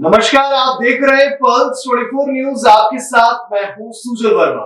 नमस्कार, आप देख रहे हैं पल्स 24 न्यूज। आपके साथ मैं हूं सुजल वर्मा।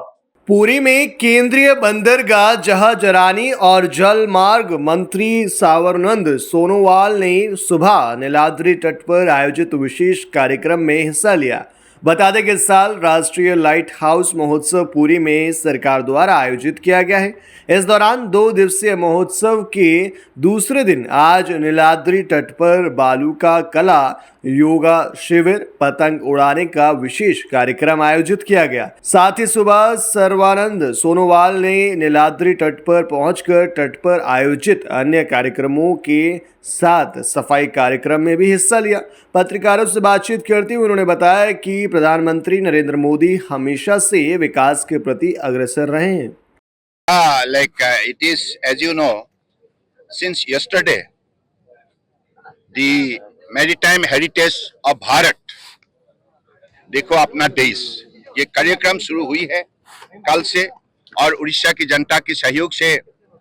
पुरी में केंद्रीय बंदरगाह जहाजरानी और जल मार्ग मंत्री सावरनंद सोनोवाल ने सुबह नीलाद्री तट पर आयोजित विशेष कार्यक्रम में हिस्सा लिया। बता दें कि इस साल राष्ट्रीय लाइट हाउस महोत्सव पुरी में सरकार द्वारा आयोजित किया गया है। इस दौरान 2 दिवसीय महोत्सव के दूसरे दिन आज नीलाद्री तट पर बालू का कला, योगा शिविर, पतंग उड़ाने का विशेष कार्यक्रम आयोजित किया गया। साथ ही सुबह सर्वानंद सोनोवाल ने नीलाद्री तट पर पहुंचकर तट पर आयोजित अन्य कार्यक्रमों के साथ सफाई कार्यक्रम में भी हिस्सा लिया। पत्रकारों से बातचीत करते हुए उन्होंने बताया कि प्रधानमंत्री नरेंद्र मोदी हमेशा से विकास के प्रति अग्रसर रहे हैं। It is, as you know, since yesterday, the maritime heritage of Bharat, देखो अपना देश, ये कार्यक्रम शुरू हुई है कल से, और उड़ीसा की जनता के सहयोग से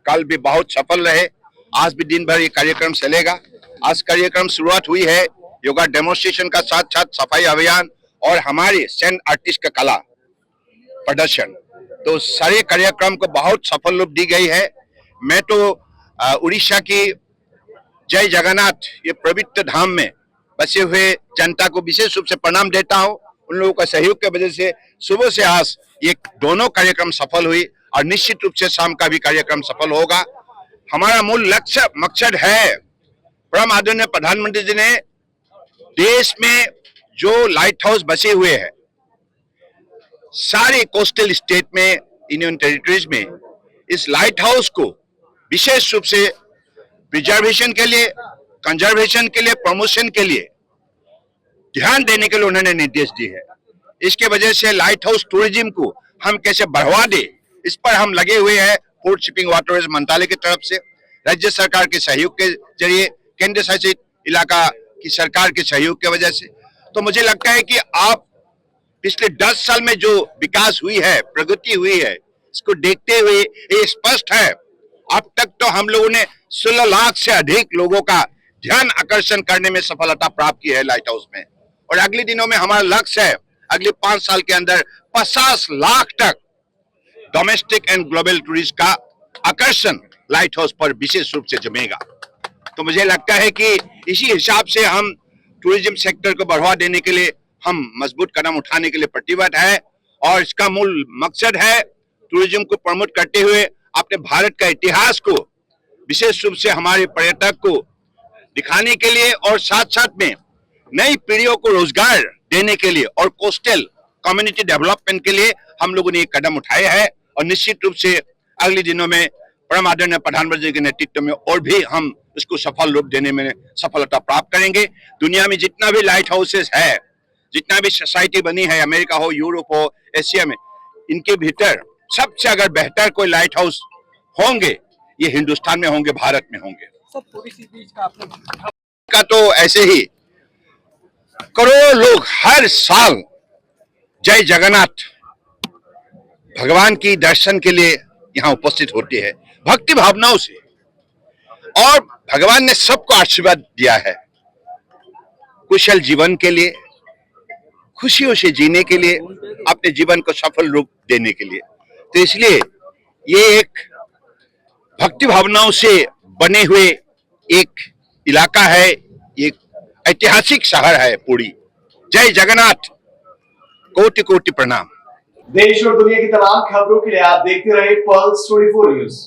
कल भी बहुत सफल रहे। आज भी दिन भर ये कार्यक्रम चलेगा। आज कार्यक्रम शुरुआत हुई है योगा डेमोन्स्ट्रेशन का, साथ साथ सफाई अभियान और हमारे सैंड आर्टिस्ट का कला प्रदर्शन। तो सारे कार्यक्रम को बहुत सफल रूप दी गई है। मैं तो उड़ीसा की जय जगन्नाथ ये पवित्र धाम में बसे हुए जनता को विशेष रूप से प्रणाम देता हूं। उन लोगों का सहयोग की वजह से सुबह से आज ये दोनों कार्यक्रम सफल हुई, और निश्चित रूप से शाम का भी कार्यक्रम सफल होगा। हमारा मूल लक्ष्य मकसद है, परम आदरणीय प्रधानमंत्री जी ने देश में जो लाइट हाउस बसे हुए हैं सारे कोस्टल स्टेट में, यूनियन टेरिटरीज में, इस लाइट हाउस को विशेष रूप से प्रिजर्वेशन के लिए, कंजर्वेशन के लिए, प्रमोशन के लिए ध्यान देने के लिए उन्होंने निर्देश दिए है। इसके वजह से लाइट हाउस टूरिज्म को हम कैसे बढ़ावा दे, इस पर हम लगे हुए हैं। पोर्ट शिपिंग वाटरवेज मंत्रालय की तरफ से, राज्य सरकार के सहयोग के जरिए, केंद्र शासित इलाका की सरकार के सहयोग की वजह से, तो मुझे लगता है कि आप पिछले 10 साल में जो विकास हुई है, प्रगति हुई है, इसको देखते हुए ये स्पष्ट है, अब तक तो हम लोगों ने 16 लाख से अधिक लोगों का ध्यान आकर्षण करने में सफलता प्राप्त की है लाइट हाउस में। और अगले दिनों में हमारा लक्ष्य है अगले 5 साल के अंदर 50 लाख तक डोमेस्टिक एंड ग्लोबल टूरिस्ट का आकर्षण लाइट हाउस पर विशेष रूप से जमेगा। तो मुझे लगता है कि इसी हिसाब से हम टूरिज्म सेक्टर को बढ़ावा देने के लिए हम मजबूत कदम उठाने के लिए प्रतिबद्ध है, और इसका मूल मकसद है टूरिज्म को प्रमोट करते हुए अपने भारत का इतिहास को विशेष रूप से हमारे पर्यटक को दिखाने के लिए, और साथ साथ में नई पीढ़ियों को रोजगार देने के लिए और कोस्टल कम्युनिटी डेवलपमेंट के लिए हम लोगों ने ये कदम उठाए हैं। और निश्चित रूप से अगले दिनों में परम आदरणीय प्रधानमंत्री के नेतृत्व में और भी हम इसको सफल रूप देने में सफलता प्राप्त करेंगे। दुनिया में जितना भी लाइट हाउसेस है, जितना भी सोसाइटी बनी है, अमेरिका हो, यूरोप हो, एशिया में, इनके भीतर सबसे अगर बेहतर कोई लाइट हाउस होंगे, ये हिंदुस्तान में होंगे, भारत में होंगे। का तो ऐसे ही करोड़ों लोग हर साल जय जगन्नाथ भगवान की दर्शन के लिए यहाँ उपस्थित होते हैं भक्ति भावनाओं से, और भगवान ने सबको आशीर्वाद दिया है कुशल जीवन के लिए, खुशियों से जीने के लिए, अपने जीवन को सफल रूप देने के लिए। तो इसलिए ये एक भक्ति भावनाओं से बने हुए एक इलाका है, एक ऐतिहासिक शहर है पुरी। जय जगन्नाथ, कोटि कोटि प्रणाम। देश और दुनिया की तमाम खबरों के लिए आप देखते रहे पल्स 24 न्यूज।